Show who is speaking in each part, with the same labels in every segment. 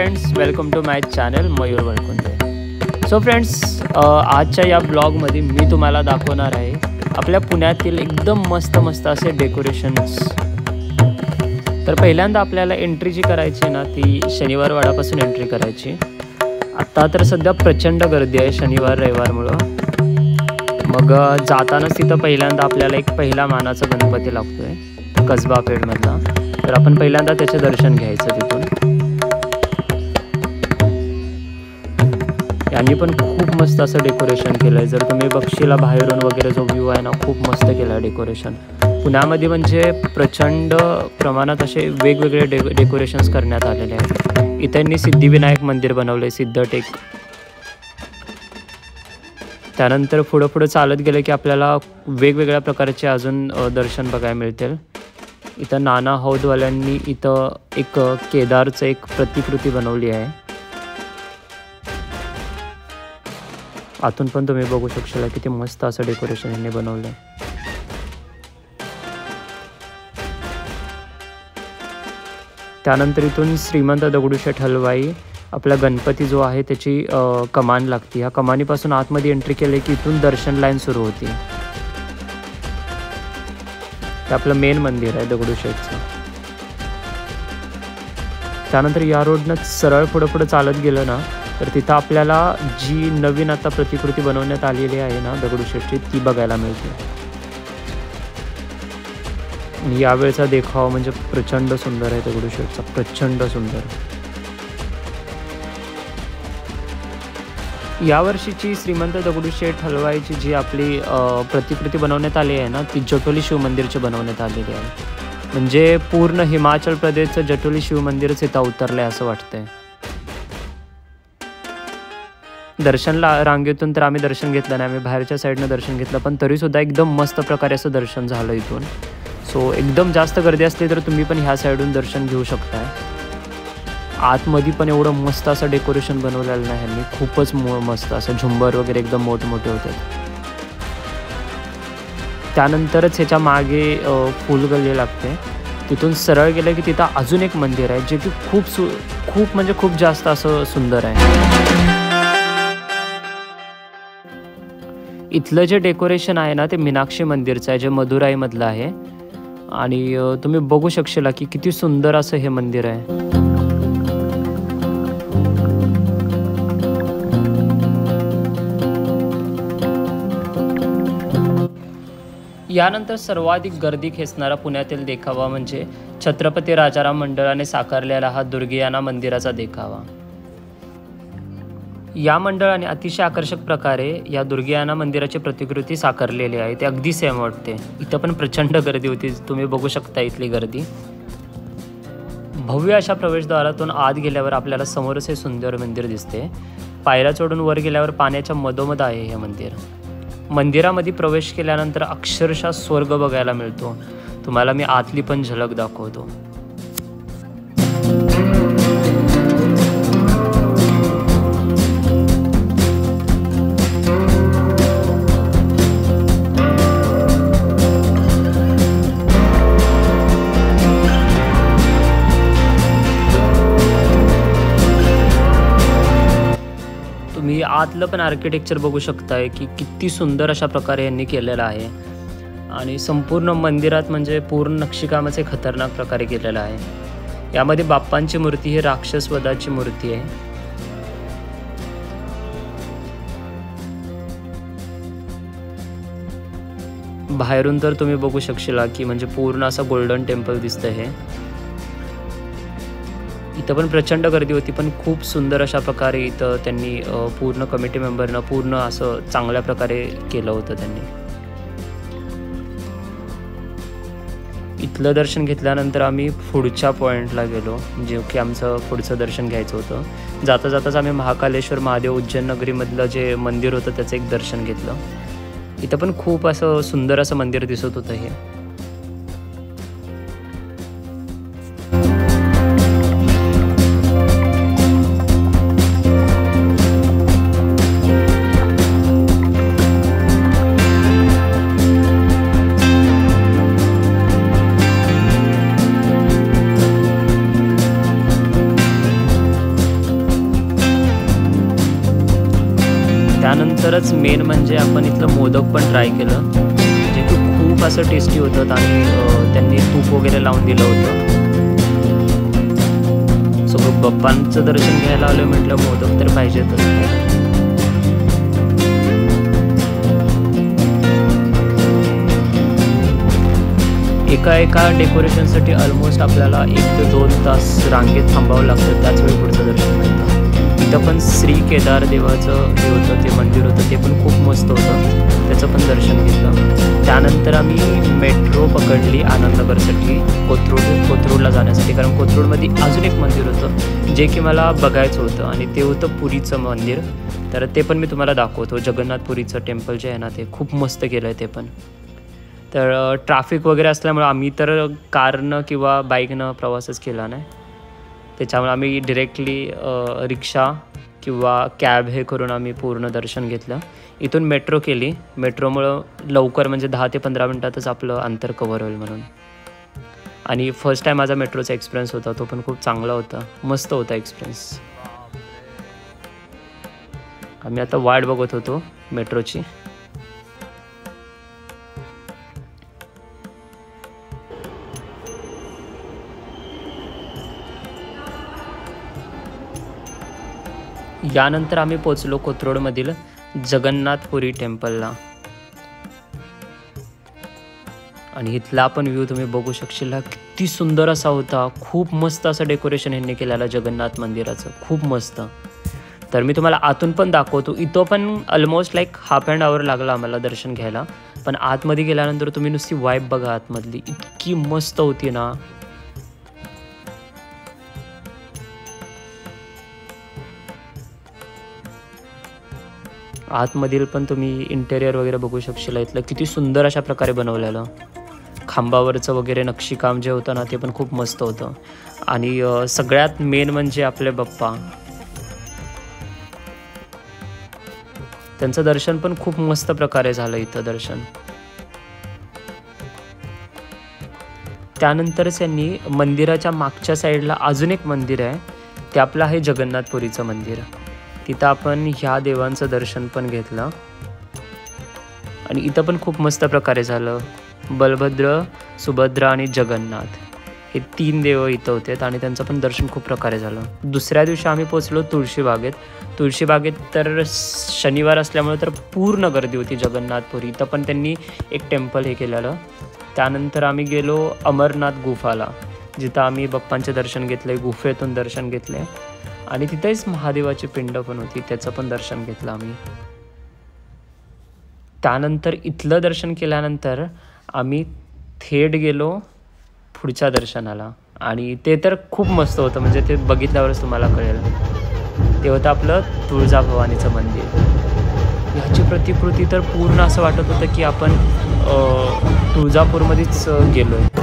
Speaker 1: Friends, welcome to my channel Mayur Valkunde. So friends, आजच्या या ब्लॉगमध्ये मी तुम्हाला दाखवणार आहे आपल्या पुण्यातील एकदम मस्त असे डेकोरेशन्स। तर पहिल्यांदा आपल्याला एंट्री जी करायची ना ती शनिवार वाडापासून एंट्री करायची। आता तर सध्या प्रचंड गर्दी आहे शनिवार रविवारमुळं। मग जातानाच तिथं पहिल्यांदा आपल्याला एक पहिला मानाचा गणपती लागतोय कसबा पेठमधला। तर आपण पहिल्यांदा त्याचे दर्शन घ्यायचं तिथून। यांनी पण खूप मस्त असं डेकोरेशन केलं आहे। जर तुम्ही बघशीला बाहेरून वगैरे जो व्ह्यू आहे ना, खूप मस्त केलं आहे डेकोरेशन। पुण्यामध्ये म्हणजे प्रचंड प्रमाणात असे वेगवेगळे डेकोरेशन्स करण्यात आलेले आहेत। इथे त्यांनी सिद्धिविनायक मंदिर बनवले, सिद्धटेक। त्यानंतर पुढं चालत गेलं की आपल्याला वेगवेगळ्या प्रकारचे अजून दर्शन बघायला मिळतील। इथं नाना हौदवाल्यांनी इथं एक केदारचं एक प्रतिकृती बनवली आहे। आतून पण तुम्ही बघू शकशाल किती मस्त असं डेकोरेशन यांनी बनवलं आहे। त्यानंतर इथून श्रीमंत दगडूशेठ हलवाई आपला गणपती जो आहे त्याची कमान लागते। ह्या कमानीपासून आतमध्ये एंट्री केली की इथून दर्शन लाईन सुरू होती। हे आपलं मेन मंदिर आहे दगडूशेठचं। त्यानंतर या रोडनं सरळ पुढं चालत गेलं ना तर तिथं आपल्याला जी नवीन आता प्रतिकृती बनवण्यात आलेली आहे ना दगडूशेठची ती बघायला मिळते। आणि यावेळचा देखावा म्हणजे प्रचंड सुंदर आहे दगडूशेठचा, प्रचंड सुंदर। यावर्षीची श्रीमंत दगडूशेठ हलवाईची जी आपली प्रतिकृती बनवण्यात आली आहे ना ती जटोली शिव मंदिरची बनवण्यात आलेली आहे। म्हणजे पूर्ण हिमाचल प्रदेशचं जटोली शिव मंदिरच इथं उतरलं आहे असं वाटतंय। दर्शनला रांगेतून तर आम्ही दर्शन घेतलं नाही, आम्ही बाहेरच्या साईडनं दर्शन घेतलं, पण तरीसुद्धा एकदम मस्त प्रकारे असं दर्शन झालं इथून। सो एकदम जास्त गर्दी असली तर तुम्ही पण ह्या साईडून दर्शन घेऊ शकताय। आतमध्ये पण एवढं मस्त असं डेकोरेशन बनवलेलं नाही ह्यांनी, खूपच मस्त असं झुंबर वगैरे एकदम मोठे होते। त्यानंतरच ह्याच्या मागे फुलगल्ली लागते। तिथून सरळ गेलं की तिथं अजून एक मंदिर आहे जे की खूप म्हणजे खूप जास्त असं सुंदर आहे। इथलं जे डेकोरेशन आहे ना ते मीनाक्षी मंदिरचं आहे जे मदुराईमधलं आहे। आणि तुम्ही बघू शकशीला की किती सुंदर असं हे मंदिर आहे। यानंतर सर्वाधिक गर्दी खेचणारा पुण्यातील देखावा म्हणजे छत्रपती राजाराम मंडळाने साकारलेला हा दुर्गियाना मंदिराचा देखावा। या मंडळाने अतिशय आकर्षक प्रकारे या दुर्गियाना मंदिराची प्रतिकृती साकारलेली आहे। ते अगदी सेम वाटते। इथं पण प्रचंड गर्दी होती, तुम्ही बघू शकता इथली गर्दी। भव्य अशा प्रवेशद्वारातून आत गेल्यावर आपल्याला समोरच हे सुंदर मंदिर दिसते। पायऱ्या चढून वर गेल्यावर पाण्याच्या मधोमध आहे हे मंदिर। मंदिरामध्ये प्रवेश केल्यानंतर अक्षरशः स्वर्ग बघायला मिळतो। तुम्हाला मी आतली पण झलक दाखवतो। तुम्ही आतलं पण आर्किटेक्चर बघू शकताय की किती सुंदर अशा प्रकारे यांनी केलेलं आहे। आणि संपूर्ण मंदिरात म्हणजे पूर्ण नक्षीकामाचे खतरनाक प्रकारे केलेलं आहे। यामध्ये बाप्पांची मूर्ती ही राक्षसवधाची मूर्ती आहे। बाहेरून तर तुम्ही बघू शकशीला की म्हणजे पूर्ण असं गोल्डन टेम्पल दिसतं हे। इथं पण प्रचंड गर्दी होती, पण खूप सुंदर अशा प्रकारे इथं त्यांनी पूर्ण कमिटी मेंबरनं पूर्ण असं चांगल्या प्रकारे केलं होतं त्यांनी। इथलं दर्शन घेतल्यानंतर आम्ही पुढच्या पॉईंटला गेलो, जे की आमचं पुढचं दर्शन घ्यायचं होतं। जाताच आम्ही महाकालेश्वर महादेव उज्जैन नगरीमधलं जे मंदिर होतं त्याचं एक दर्शन घेतलं। इथं पण खूप असं सुंदर असं मंदिर दिसत होतं हे। त्यानंतरच मेन म्हणजे आपण इथलं मोदक पण ट्राय केलं, जे की खूप असं टेस्टी होतं आणि त्यांनी तूप वगैरे लावून दिलं होतं. सो बाप्पांचं दर्शन घ्यायला आलं म्हटलं मोदक तर पाहिजेतच. एका डेकोरेशनसाठी ऑलमोस्ट आपल्याला 1 ते 2 तास रांगेत थांबावं लागतं, त्याच वेळी पुढचं दर्शन मिळतं. इथं पण श्री केदार देवाचं जे होतं ते मंदिर होतं, ते पण खूप मस्त होतं, त्याचं पण दर्शन घेतलं. त्यानंतर आम्ही मेट्रो पकडली आनंदनगरसाठी कोथरूडला जाण्यासाठी, कारण कोथरूडमध्ये अजून एक मंदिर होतं जे की मला बघायचं होतं आणि ते होतं पुरीचं मंदिर. तर ते पण मी तुम्हाला दाखवतो. जगन्नाथपुरीचं टेम्पल जे आहे ना, ते खूप मस्त केलं आहे ते पण. तर ट्रॅफिक वगैरे असल्यामुळं आम्ही तर कारनं किंवा बाईकनं प्रवासच केला नाही, त्याच्यामुळे आम्ही डिरेक्टली रिक्षा किंवा कॅब हे करून आम्ही पूर्ण दर्शन घेतलं. इथून मेट्रो केली, मेट्रोमुळं लवकर म्हणजे 10 ते 15 मिनटातच आपलं अंतर कव्हर होईल म्हणून. आणि फर्स्ट टाईम माझा मेट्रोचा एक्सपिरियन्स होता, तो पण खूप चांगला होता, मस्त होता एक्सपिरियन्स. आम्ही आता वाट बघत होतो मेट्रोची. यानंतर आम्ही पोचलो कोथरूडमधील जगन्नाथपुरी टेम्पलला आणि इथला पण व्ह्यू तुम्ही बघू शकशील, किती सुंदर असा होता. खूप मस्त असं डेकोरेशन ह्यांनी केलेलं जगन्नाथ मंदिराचं, खूप मस्त. तर मी तुम्हाला आतून पण दाखवतो. इथं पण ऑलमोस्ट लाईक हाफ अँड आवर लागला आम्हाला दर्शन घ्यायला, पण आतमध्ये गेल्यानंतर तुम्ही नुसती वाईब बघा आतमधली, इतकी मस्त होती ना. आतमधील पण तुम्ही इंटेरियर वगैरे बघू शकशील. इथलं किती सुंदर अशा प्रकारे बनवलेलं, खांबावरचं वगैरे नक्षीकाम जे होतं ना, ते पण खूप मस्त होतं. आणि सगळ्यात मेन म्हणजे आपले बाप्पा, त्यांचं दर्शन पण खूप मस्त प्रकारे झालं इथं दर्शन. त्यानंतरच यांनी मंदिराच्या मागच्या साईडला अजून एक मंदिर आहे, ते आपलं आहे जगन्नाथपुरीचं मंदिर. तिथं आपण ह्या देवांचं दर्शन पण घेतलं आणि इथं पण खूप मस्त प्रकारे झालं. बलभद्र, सुभद्रा आणि जगन्नाथ हे 3 देव इथं होते आणि त्यांचं पण दर्शन खूप प्रकारे झालं. दुसऱ्या दिवशी आम्ही पोचलो तुळशीबागेत. तुळशीबागेत तर शनिवार असल्यामुळे तर पूर्ण गर्दी होती जगन्नाथपुरी. इथं पण त्यांनी एक टेम्पल हे केलेलं. त्यानंतर आम्ही गेलो अमरनाथ गुफाला, जिथं आम्ही बाप्पांचे दर्शन घेतले, गुफेतून दर्शन घेतले आणि तिथेच महादेवाची पिंड पण होती, त्याचं पण दर्शन घेतलं आम्ही. त्यानंतर इथलं दर्शन केल्यानंतर आम्ही थेट गेलो पुढच्या दर्शनाला आणि ते तर खूप मस्त होतं, म्हणजे ते बघितल्यावरच तुम्हाला कळेल. ते होतं आपलं तुळजाभवानीचं मंदिर. ह्याची प्रतिकृती तर पूर्ण असं वाटत होतं की आपण तुळजापूरमध्येच गेलो आहे.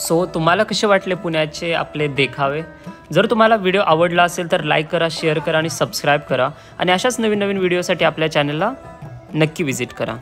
Speaker 1: सो तुम्हाला कसे वाटले पुण्याचे आपले देखावे? जर तुम्हाला व्हिडिओ आवडला असेल तर लाईक करा, शेअर करा आणि सबस्क्राईब करा आणि अशाच नवीन नवीन व्हिडिओसाठी आपल्या चॅनलला नक्की विजिट करा.